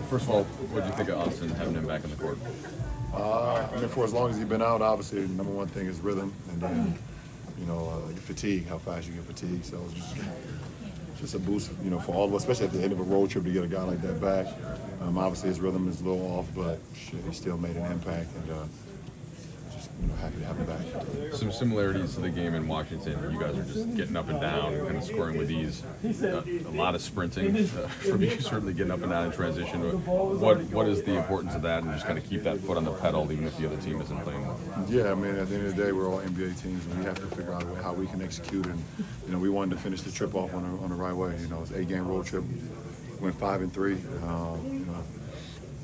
First of all, what do you think of Austin having him back in the court? I mean, for as long as he's been out, obviously, the number one thing is rhythm, and then, fatigue, how fast you get fatigued. So it's just a boost, for all of us, especially at the end of a road trip to get a guy like that back. Obviously, his rhythm is a little off, but shit, he still made an impact, and happy to have him back. Some similarities to the game in Washington. You guys are just getting up and down and kind of scoring with ease. A lot of sprinting from you, certainly getting up and down in transition. What is the importance of that, and just kind of keep that foot on the pedal even if the other team isn't playing well? Yeah, I mean, at the end of the day, we're all NBA teams, and we have to figure out how we can execute. And we wanted to finish the trip off on the right way. It's an 8-game road trip. Went 5-3.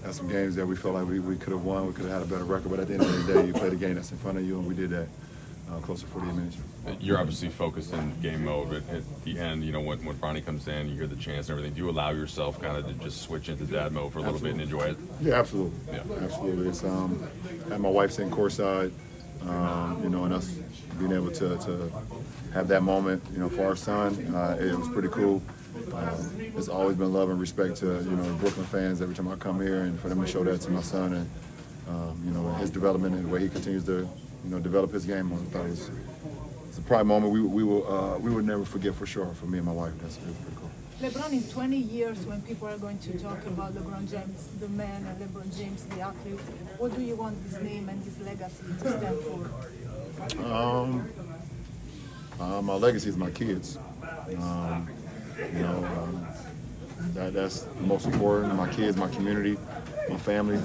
Had some games that we felt like we could have won. We could have had a better record, but at the end of the day, you play the game that's in front of you, and we did that close to 48 minutes. You're obviously focused in game mode, but at the end, when Bronny comes in, you hear the chants and everything. Do you allow yourself kind of to just switch into dad mode for a little bit and enjoy it? Yeah, absolutely. Yeah. Absolutely. It's had my wife sitting courtside, and us being able to have that moment, for our son, it was pretty cool. There's always been love and respect to Brooklyn fans every time I come here, and for them to show that to my son and his development and the way he continues to develop his game. I thought it's a pride moment we will never forget for sure. For me and my wife, that's pretty cool. LeBron, in 20 years, when people are going to talk about LeBron James, the man, and LeBron James, the athlete, what do you want his name and his legacy to stand for? My legacy is my kids. That's the most important. My kids, my community, my family.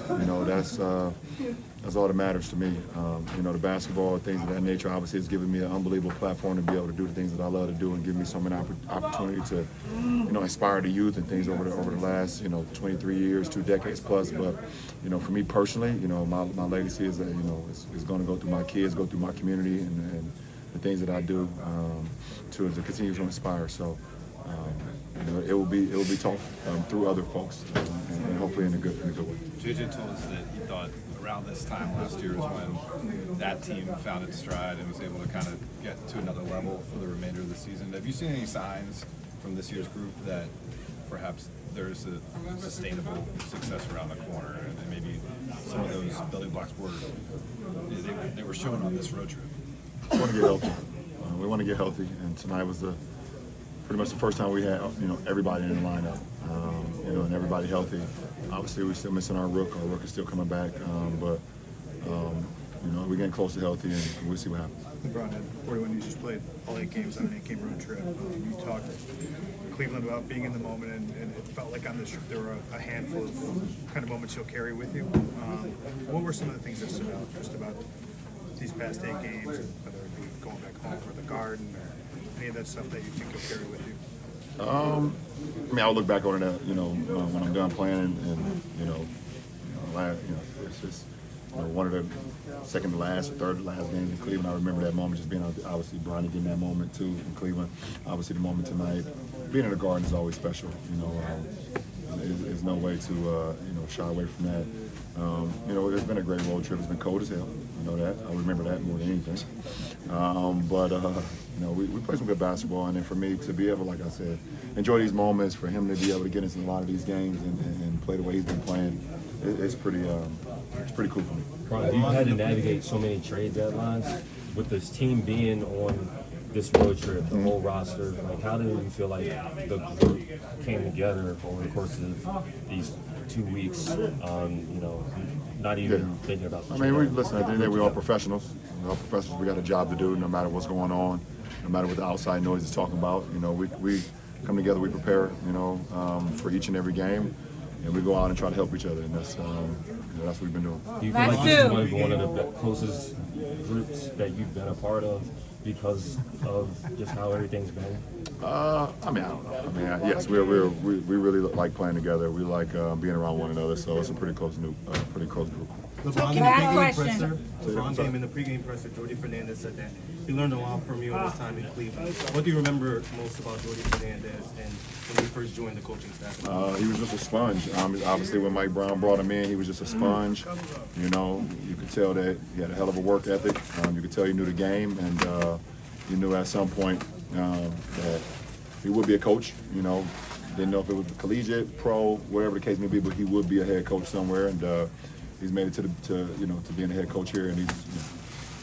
That's all that matters to me. The basketball, things of that nature, obviously, has given me an unbelievable platform to be able to do the things that I love to do, and give me so many opportunity to, inspire the youth and things over the last, 23 years, 2 decades plus. But, for me personally, my legacy is that, is going to go through my kids, go through my community, and the things that I do to continue to inspire. So. It will be taught through other folks, and hopefully in a good way. JJ told us that he thought around this time last year is when that team found its stride and was able to kind of get to another level for the remainder of the season. Have you seen any signs from this year's group that perhaps there's a sustainable success around the corner, and maybe some of those building blocks they were shown on this road trip? We want to get healthy. We want to get healthy, and tonight was pretty much the first time we had, everybody in the lineup, and everybody healthy. Obviously, we're still missing our rook. Our rook is still coming back, but we're getting close to healthy, and we'll see what happens. LeBron had 41. You just played all 8 games on an 8-game road trip. You talked to Cleveland about being in the moment, and it felt like on this trip there were a handful of kind of moments you'll carry with you. What were some of the things that stood out just about these past 8 games, whether it be going back home or the Garden, or any of that stuff that you think you'll carry with you? I'll look back on it, when I'm done playing, and it's just one of the second to last or third to last games in Cleveland. I remember that moment, just being obviously Bronny getting that moment too in Cleveland. Obviously, the moment tonight, being in the Garden is always special. There's no way to shy away from that. It's been a great road trip. It's been cold as hell. That. I remember that more than anything. We played some good basketball, and then for me to be able, like I said, enjoy these moments, for him to be able to get into a lot of these games and play the way he's been playing, it's pretty cool for me. Ron, you had to navigate so many trade deadlines with this team being on this road trip, the whole roster. Like, how do you feel like the group came together over the course of these 2 weeks? Not even thinking about the trade. Listen, at the end of the day, we're all professionals. We're all professionals. We got a job to do, no matter what's going on, no matter what the outside noise is talking about. We come together, we prepare, for each and every game, and we go out and try to help each other, and that's what we've been doing. Do you feel like this is one of the closest groups that you've been a part of because of just how everything's been? I don't know. Yes, we really like playing together. We like being around one another. So it's a pretty close group. LeBron game in the pregame presser, Jordi Fernandez said that he learned a lot from you in his time in Cleveland. What do you remember most about Jordi Fernandez and when you first joined the coaching staff? He was just a sponge. Obviously, when Mike Brown brought him in, he was just a sponge. You could tell that he had a hell of a work ethic. You could tell he knew the game, and you knew at some point that he would be a coach. Didn't know if it was collegiate, pro, whatever the case may be, but he would be a head coach somewhere, and he's made it to being a head coach here, and he's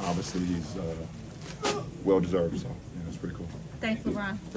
obviously well deserved. So it's pretty cool. Thanks, LeBron.